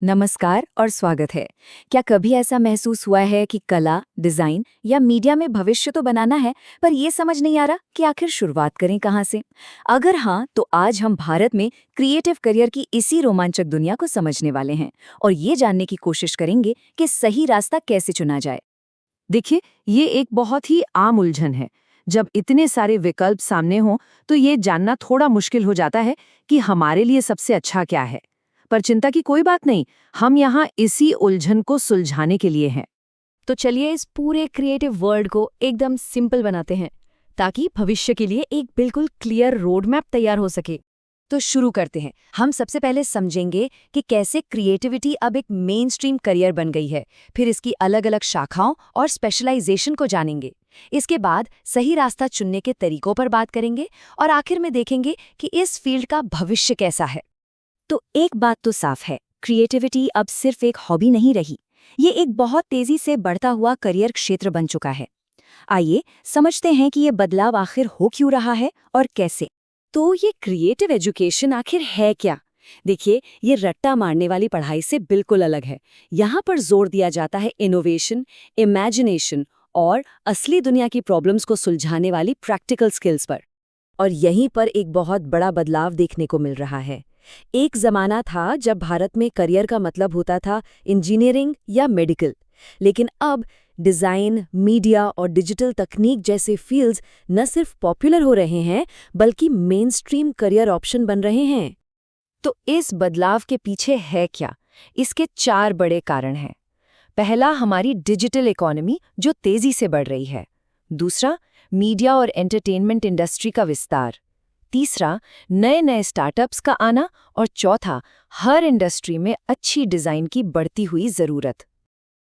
नमस्कार और स्वागत है। क्या कभी ऐसा महसूस हुआ है कि कला, डिजाइन या मीडिया में भविष्य तो बनाना है, पर ये समझ नहीं आ रहा कि आखिर शुरुआत करें कहाँ से? अगर हाँ, तो आज हम भारत में क्रिएटिव करियर की इसी रोमांचक दुनिया को समझने वाले हैं और ये जानने की कोशिश करेंगे कि सही रास्ता कैसे चुना जाए। देखिए, ये एक बहुत ही आम उलझन है। जब इतने सारे विकल्प सामने हों, तो ये जानना थोड़ा मुश्किल हो जाता है कि हमारे लिए सबसे अच्छा क्या है। पर चिंता की कोई बात नहीं, हम यहाँ इसी उलझन को सुलझाने के लिए हैं। तो चलिए इस पूरे क्रिएटिव वर्ल्ड को एकदम सिंपल बनाते हैं, ताकि भविष्य के लिए एक बिल्कुल क्लियर रोड मैप तैयार हो सके। तो शुरू करते हैं। हम सबसे पहले समझेंगे कि कैसे क्रिएटिविटी अब एक मेन स्ट्रीम करियर बन गई है, फिर इसकी अलग अलग शाखाओं और स्पेशलाइजेशन को जानेंगे। इसके बाद सही रास्ता चुनने के तरीकों पर बात करेंगे और आखिर में देखेंगे कि इस फील्ड का भविष्य कैसा है। तो एक बात तो साफ है, क्रिएटिविटी अब सिर्फ एक हॉबी नहीं रही, ये एक बहुत तेजी से बढ़ता हुआ करियर क्षेत्र बन चुका है। आइए समझते हैं कि ये बदलाव आखिर हो क्यों रहा है और कैसे। तो ये क्रिएटिव एजुकेशन आखिर है क्या? देखिए, ये रट्टा मारने वाली पढ़ाई से बिल्कुल अलग है। यहाँ पर जोर दिया जाता है इनोवेशन, इमेजिनेशन और असली दुनिया की प्रॉब्लम्स को सुलझाने वाली प्रैक्टिकल स्किल्स पर। और यहीं पर एक बहुत बड़ा बदलाव देखने को मिल रहा है। एक जमाना था जब भारत में करियर का मतलब होता था इंजीनियरिंग या मेडिकल, लेकिन अब डिज़ाइन, मीडिया और डिजिटल तकनीक जैसे फील्ड्स न सिर्फ पॉपुलर हो रहे हैं, बल्कि मेन स्ट्रीम करियर ऑप्शन बन रहे हैं। तो इस बदलाव के पीछे है क्या? इसके 4 बड़े कारण हैं। पहला, हमारी डिजिटल इकोनॉमी जो तेजी से बढ़ रही है। दूसरा, मीडिया और एंटरटेनमेंट इंडस्ट्री का विस्तार। तीसरा, नए नए स्टार्टअप्स का आना। और चौथा, हर इंडस्ट्री में अच्छी डिज़ाइन की बढ़ती हुई ज़रूरत।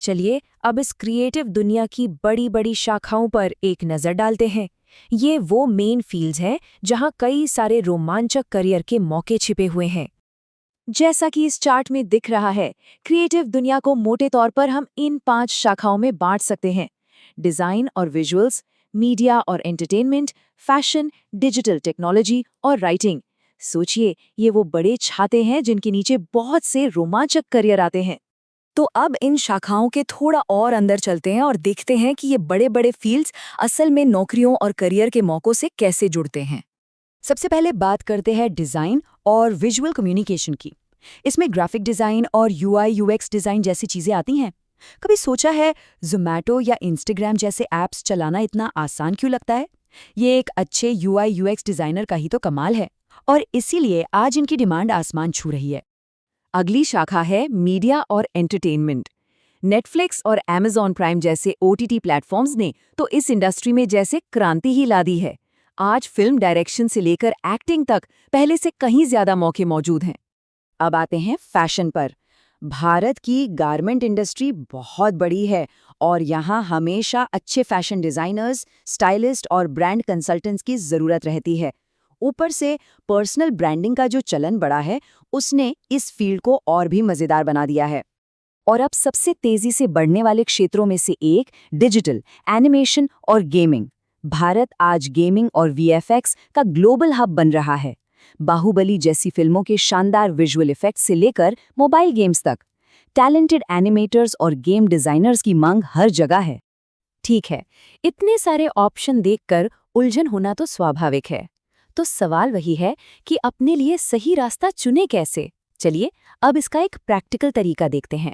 चलिए अब इस क्रिएटिव दुनिया की बड़ी बड़ी शाखाओं पर एक नज़र डालते हैं। ये वो मेन फील्ड्स हैं जहां कई सारे रोमांचक करियर के मौके छिपे हुए हैं। जैसा कि इस चार्ट में दिख रहा है, क्रिएटिव दुनिया को मोटे तौर पर हम इन 5 शाखाओं में बांट सकते हैं: डिज़ाइन और विजुअल्स, मीडिया और एंटरटेनमेंट, फैशन, डिजिटल टेक्नोलॉजी और राइटिंग। सोचिए, ये वो बड़े छाते हैं जिनके नीचे बहुत से रोमांचक करियर आते हैं। तो अब इन शाखाओं के थोड़ा और अंदर चलते हैं और देखते हैं कि ये बड़े बड़े फील्ड्स असल में नौकरियों और करियर के मौकों से कैसे जुड़ते हैं। सबसे पहले बात करते हैं डिज़ाइन और विजुअल कम्युनिकेशन की। इसमें ग्राफिक डिज़ाइन और यूआई यूएक्स डिज़ाइन जैसी चीज़ें आती हैं। कभी सोचा है ज़ोमैटो या इंस्टाग्राम जैसे ऐप्स चलाना इतना आसान क्यों लगता है? ये एक अच्छे यूआई यूएक्स डिज़ाइनर का ही तो कमाल है, और इसीलिए आज इनकी डिमांड आसमान छू रही है। अगली शाखा है मीडिया और एंटरटेनमेंट। नेटफ्लिक्स और Amazon प्राइम जैसे ओटीटी प्लेटफॉर्म्स ने तो इस इंडस्ट्री में जैसे क्रांति ही ला दी है। आज फिल्म डायरेक्शन से लेकर एक्टिंग तक पहले से कहीं ज्यादा मौके मौजूद हैं। अब आते हैं फैशन पर। भारत की गारमेंट इंडस्ट्री बहुत बड़ी है और यहाँ हमेशा अच्छे फैशन डिज़ाइनर्स, स्टाइलिस्ट और ब्रांड कंसल्टेंट्स की ज़रूरत रहती है। ऊपर से पर्सनल ब्रांडिंग का जो चलन बढ़ा है, उसने इस फील्ड को और भी मज़ेदार बना दिया है। और अब सबसे तेज़ी से बढ़ने वाले क्षेत्रों में से एक डिजिटल, एनिमेशन और गेमिंग। भारत आज गेमिंग और वीएफएक्स का ग्लोबल हब बन रहा है। बाहुबली जैसी फिल्मों के शानदार विजुअल इफेक्ट्स से लेकर मोबाइल गेम्स तक टैलेंटेड एनिमेटर्स और गेम डिज़ाइनर्स की मांग हर जगह है। ठीक है, इतने सारे ऑप्शन देखकर उलझन होना तो स्वाभाविक है। तो सवाल वही है कि अपने लिए सही रास्ता चुने कैसे? चलिए अब इसका एक प्रैक्टिकल तरीका देखते हैं।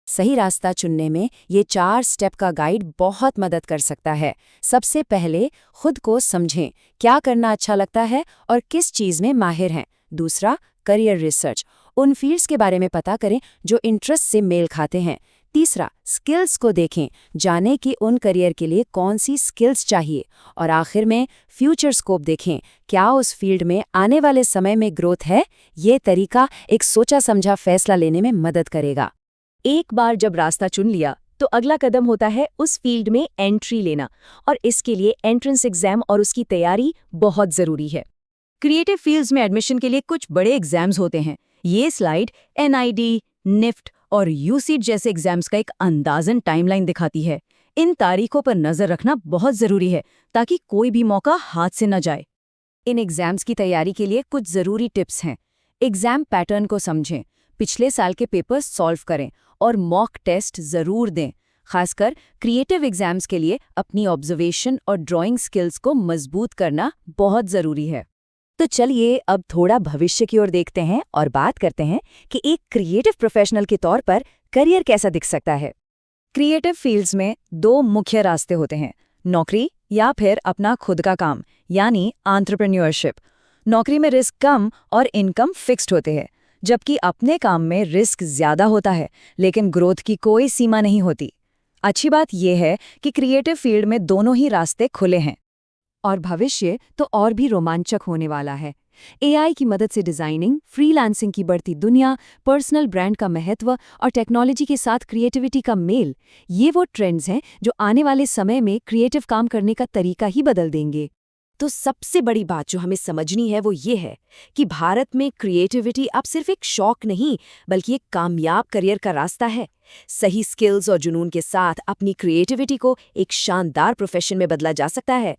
सही रास्ता चुनने में ये 4 स्टेप का गाइड बहुत मदद कर सकता है। सबसे पहले खुद को समझें, क्या करना अच्छा लगता है और किस चीज़ में माहिर हैं। दूसरा, करियर रिसर्च, उन फील्ड्स के बारे में पता करें जो इंटरेस्ट से मेल खाते हैं। तीसरा, स्किल्स को देखें, जानें कि उन करियर के लिए कौन सी स्किल्स चाहिए। और आखिर में फ्यूचर स्कोप देखें, क्या उस फील्ड में आने वाले समय में ग्रोथ है। ये तरीका एक सोचा समझा फैसला लेने में मदद करेगा। एक बार जब रास्ता चुन लिया, तो अगला कदम होता है उस फील्ड में एंट्री लेना, और इसके लिए एंट्रेंस एग्जाम और उसकी तैयारी बहुत ज़रूरी है। क्रिएटिव फील्ड्स में एडमिशन के लिए कुछ बड़े एग्जाम्स होते हैं। ये स्लाइड एनआईडी, निफ्ट और यूसीट जैसे एग्जाम्स का एक अंदाज़न टाइमलाइन दिखाती है। इन तारीखों पर नज़र रखना बहुत ज़रूरी है ताकि कोई भी मौका हाथ से न जाए। इन एग्जाम्स की तैयारी के लिए कुछ ज़रूरी टिप्स हैं। एग्जाम पैटर्न को समझें। पिछले साल के पेपर्स सॉल्व करें और मॉक टेस्ट ज़रूर दें। खासकर क्रिएटिव एग्जाम्स के लिए अपनी ऑब्जर्वेशन और ड्राइंग स्किल्स को मजबूत करना बहुत ज़रूरी है। तो चलिए अब थोड़ा भविष्य की ओर देखते हैं और बात करते हैं कि एक क्रिएटिव प्रोफेशनल के तौर पर करियर कैसा दिख सकता है। क्रिएटिव फील्ड्स में दो मुख्य रास्ते होते हैं, नौकरी या फिर अपना खुद का काम यानी एंटरप्रेन्योरशिप। नौकरी में रिस्क कम और इनकम फिक्स्ड होते हैं, जबकि अपने काम में रिस्क ज़्यादा होता है लेकिन ग्रोथ की कोई सीमा नहीं होती। अच्छी बात यह है कि क्रिएटिव फील्ड में दोनों ही रास्ते खुले हैं। और भविष्य तो और भी रोमांचक होने वाला है। एआई की मदद से डिजाइनिंग, फ्रीलांसिंग की बढ़ती दुनिया, पर्सनल ब्रांड का महत्व और टेक्नोलॉजी के साथ क्रिएटिविटी का मेल, ये वो ट्रेंड्स हैं जो आने वाले समय में क्रिएटिव काम करने का तरीका ही बदल देंगे। तो सबसे बड़ी बात जो हमें समझनी है वो ये है कि भारत में क्रिएटिविटी अब सिर्फ एक शौक नहीं बल्कि एक कामयाब करियर का रास्ता है। सही स्किल्स और जुनून के साथ अपनी क्रिएटिविटी को एक शानदार प्रोफेशन में बदला जा सकता है।